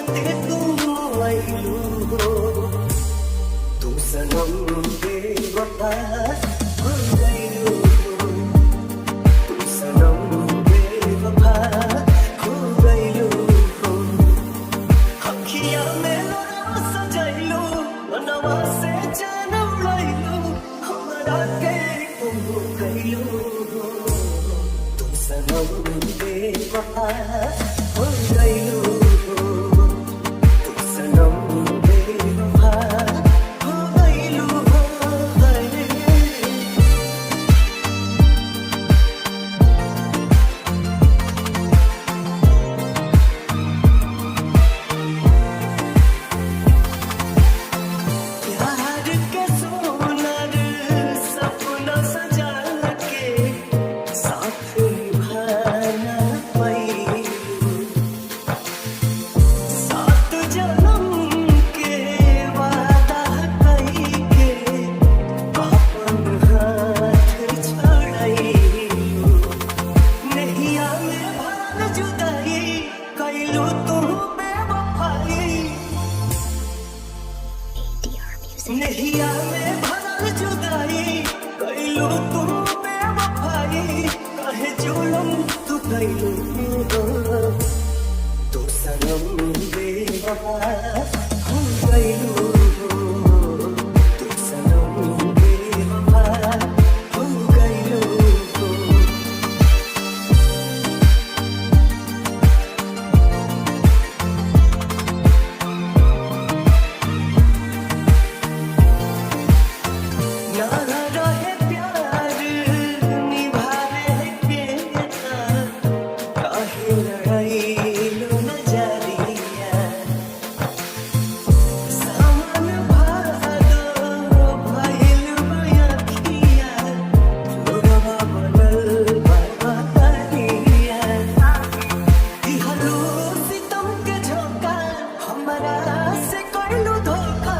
साथे तू आइलू हो, तू सनम बेवफा हो गइलू हो, तू सनम बेवफा हो गइलू हो। अखियाँ में लोरा सजैलू, मनवा से जान उड़ैलू, हमरा के गुम गइलू हो, तू सनम बेवफा हो गइलू हो, तू सनम बेवफा हो गइलू हो। प्यार के सोनर सपना सजा के साथ निभाना पैलू, सात जन्म के वादा कइके अपन हाथ छोड़ैलू, नैया में भरल जुदाई कइलू तू बेवफाई, नैया में भरल जुदाई कइलू तू बेवफाई, काहे जुलम तू कइलू हो, तू सनम बेवफा हो गइलू हो, तू सनम बेवफा हो गइलू हो। ना रहे प्यार निभावे के ता, काहे लड़ाइलू नजरिया, सावन भादो भइल बयखिया, लोरवा बनल बा तरिया, दिहलू सितम के झोंका, हमरा से कइलू धोखा,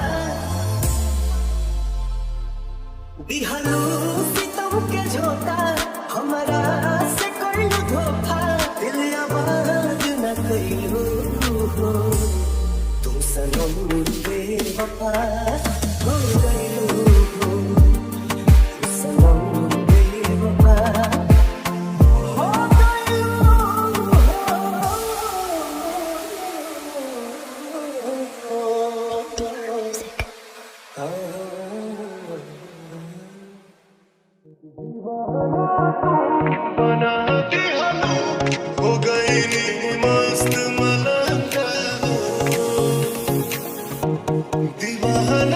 दिहलू सितम के झोंका, हमरा से कइलू धोखा, दिल आबाद न कइलू हो, तू सनम बेवफा हो गइलू हो, तू सनम बेवफा हो गइलू बना दिहलू हो गइली मस्त मलंगा, दीवाना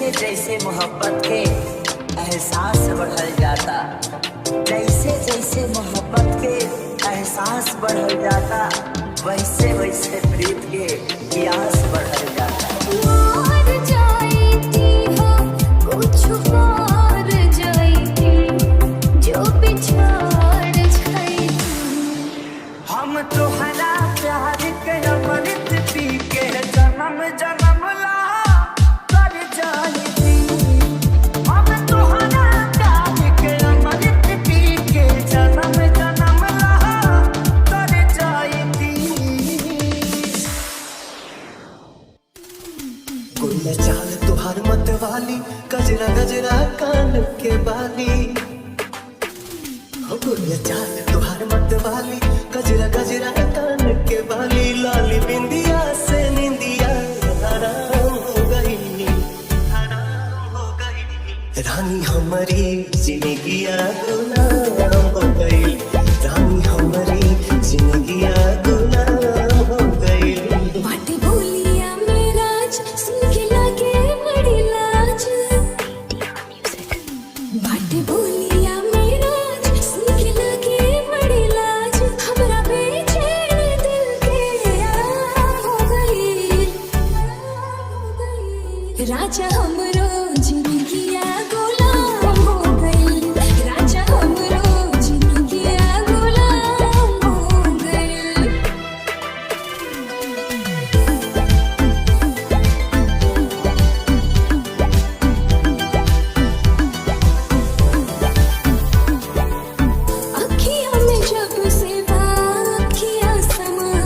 जैसे जैसे मोहब्बत के एहसास बढ़ल जाता, जैसे जैसे मोहब्बत के एहसास बढ़ल जाता, वैसे वैसे प्रीत के प्यास बढ़ल जाता। मर जाती हो कुछ और जाती जो बिछड़ जाती। हम तोहरा प्यार के अमृत पी के जन्म जन्म ला कर जाती। हम तोहरा प्यार के अमृत पी के जन्म जन्म ला कर जाती। गुल चाल तुहार मत वाली, गजरा गजरा कान के बाली। गुल चाल तुहार मत वाली, गजरा गजरा कान के बाली। लाली बिंदिया से निंदिया हराम हो गई, हराम हो गई। रानी हमारी जिंदगिया गुलाम हो गई, रानी हमारी जिंदगिया गुलाम हो गई। बात बोलिया मेरा सुन के लगे बड़ी लाज। बात बोलिया मेरा सुन के लगे बड़ी लाज। हमरा बेचैन दिल के आराम हो गई, राजा हमरो जिंदगिया गुलाम हो गई। राजा हमरो जिंदगिया गुलाम हो गई। अखियाँ में जब से बाखियाँ समान,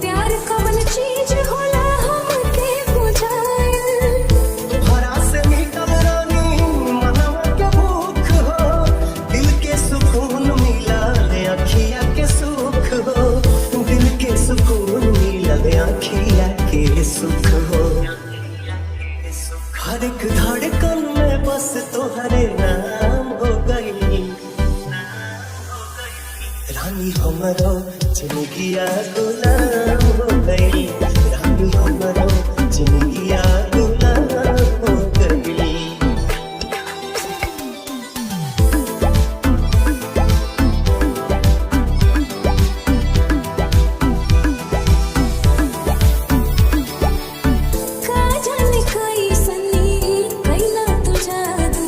प्यार कवन चीज होला हमके बुझाइल। भरा से मिटल रानी मनवा के भूख हो, दिल के सुकून मिला ले अखिया के सुख हो। दिल के सुकून मिला ले अखिया के सुख हो। हर एक धड़कन में बस तोहरे नाम हो गई। रानी हमरो जिंदगिया गुलाम हो गई, रानी हमरो जिंदगिया गुलाम हो गई। का जाने कैसनी कैला तू जादू,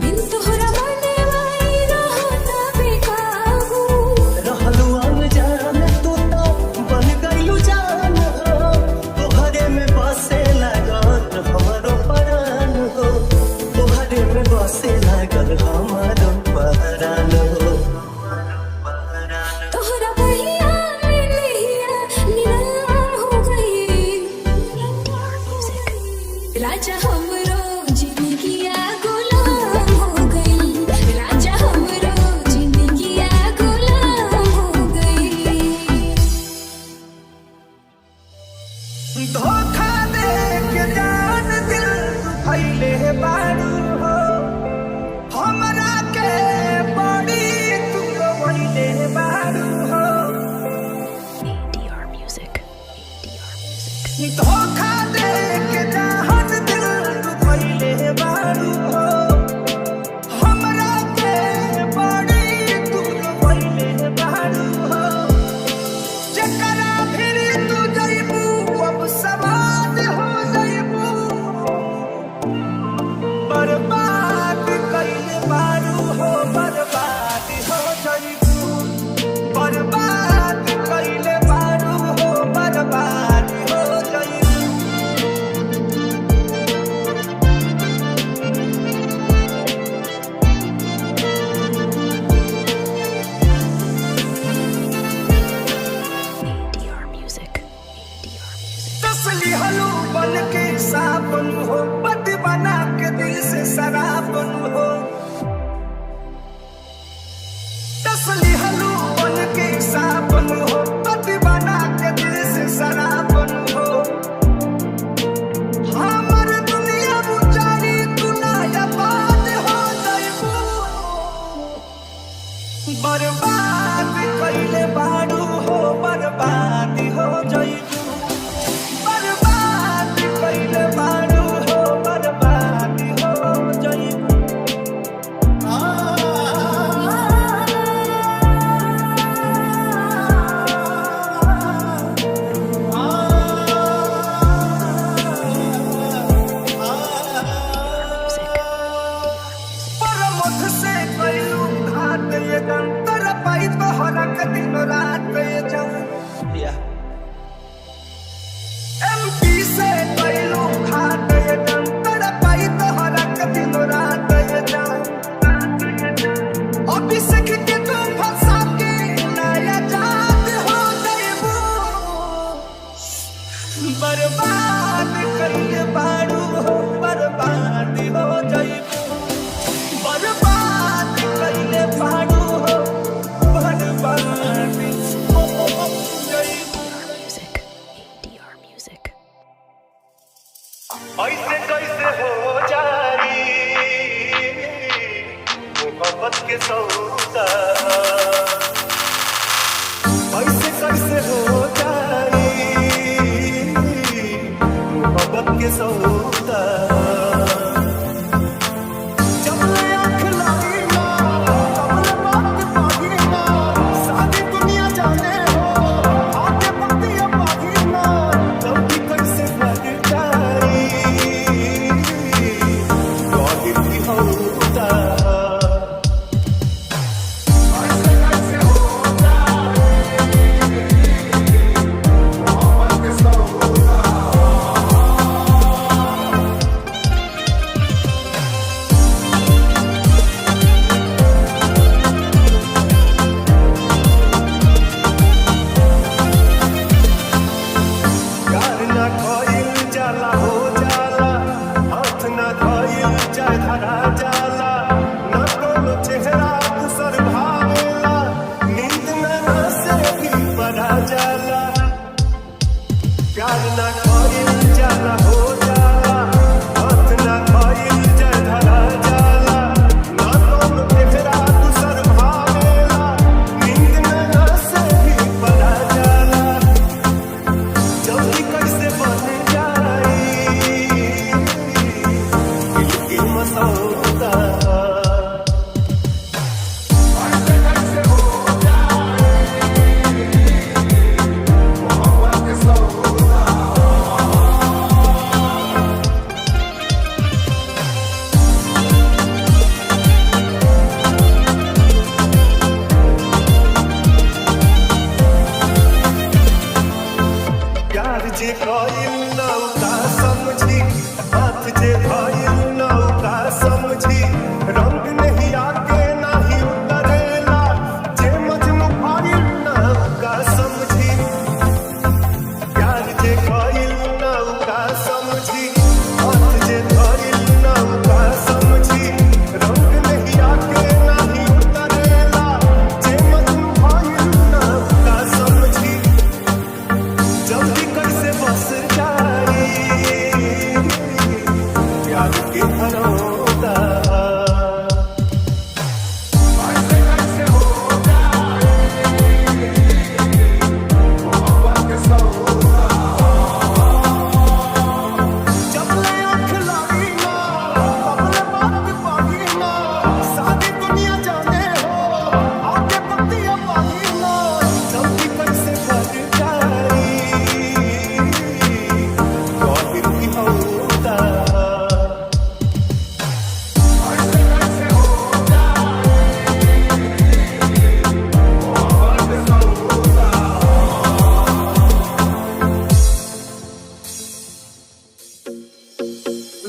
बिन तोहरा बने वाई रहता बेकाबू। रहलू अनजान तू तो बन गइलू जान हो, तोहरे में बसे लागल हमारो परान हो। तोहरे में बसे लागल हमारो परान हो। तोहरा बहिया में नैया नीलाम हो गई। राजा हमरो जिंदगिया गुलाम हो गई। राजा हमरो जिंदगिया गुलाम हो गई। धोखा दे के जान दिल दुखैले बारू हो, हमरा के बड़ी तू रोइले बारू हो। धोखा दे के जान दिल दुखैले बारू हो, हमरा के बड़ी तू रोइले बारू हो। जकरा फिर तू जइबू अब सवाद हो जइबू, बर्बाद कइले बारू हो, बर्बाद हो जइबू। बर्बाद कइले बारू हो, बर्बाद हो जइबू। तसली हलू बन के साबन हो, बद बना के दिल से शराबन हो। तसली हलू बन के साबन हो, बद बना के दिल से शराबन हो। हमर दुनिया बुझारी तू नायाबाद हो जइबू। बर्बाद कइले बारू हो, बर्बाद हो जइबू। बर्बाद कइले बारू हो, बर्बाद कइले बाड़ू हो बर्बाद हो जाइबू बर्बाद कइले बाड़ू हो बर्बाद हो जाइबू Music. ADR Music. ऐसे कैसे हो जाई मोहब्बत के सौदा ऐसे कैसे हो जाई मोहब्बत के सौदा जब ले आँख लाई ना तब ले बात पागी ना सारी दुनिया जाने हो आगे बढ़ती अब आगे ना तब भी कैसे बढ़ जाई काहिल की होता प्यार ना खोइल जाला हो जाला हाथ ना खोइल जाय धरा जाला ना कोनो चेहरा दूसर भावेला नींद ना से भी परा जाला प्यार ना खोइल जाला हो जाला हाथ ना खोइल जाय धरा जाला ना कोनो चेहरा दूसर भावेला नींद ना से भी परा जाला जल्दी कैसे बन जाई दिल की मसौदा प्यार जे कइल नौका समझी हाथ जे भइल नौका समझी रंग नहीं आके नाही उतरेला जे मजनू भइल नौका समझी प्यार जे कइल नौका समझी हाथ जे भइल नौका समझी रंग नहीं आके नाही उतरेला जे मजनू भइल नौका समझी जल्दी कैसे बस जाई प्यार के भरोसा जब ले आँख लाई ना तब ले बात पागी ना सारी दुनिया जाने हो आगे बढ़ती अब आगे ना जल्दी कैसे बढ़ जाई काहिल की होता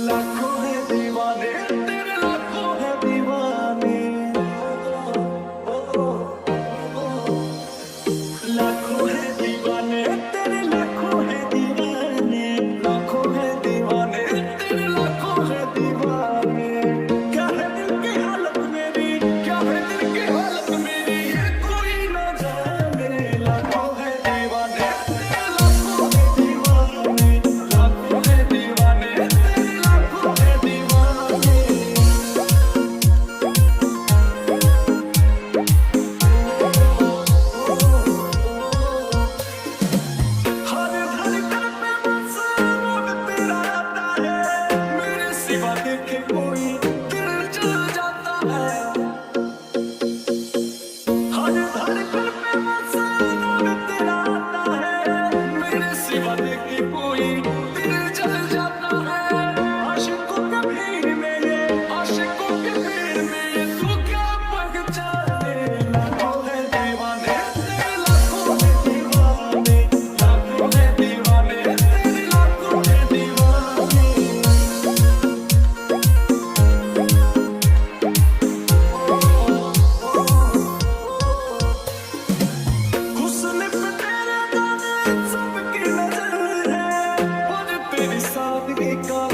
लाखों है दीवाने तेरे लाखों है दीवाने लाखों है दीवाने तेरे लाखों है दीवाने लाखों है दीवाने तेरे लाखों है दीवाने क्या है दिल की हालत मेरी क्या है दिल की हालत मेरी ये कोई न जाने लाखों है दीवाने तेरे लाखों है दीवाने लाखों है दीवाने तेरे लाखों है दीवाने हर धड़कन पे बस नाम तेरा आता है मेरे सिवा देखे कोई दिल जल जाता है हर धड़कन पे बस नाम तेरा आता है मेरे सिवा देखे कोई दिल जल जाता है आशिकों के भीड़ में ये तू क्या पहचाने लाखों है दीवाने तेरे लाखों है दीवाने लाखों है दीवाने तेरे लाखों है दीवाने हुस्न पे तेरे गाने सबकी नजर है और तेरी सादगी बेकार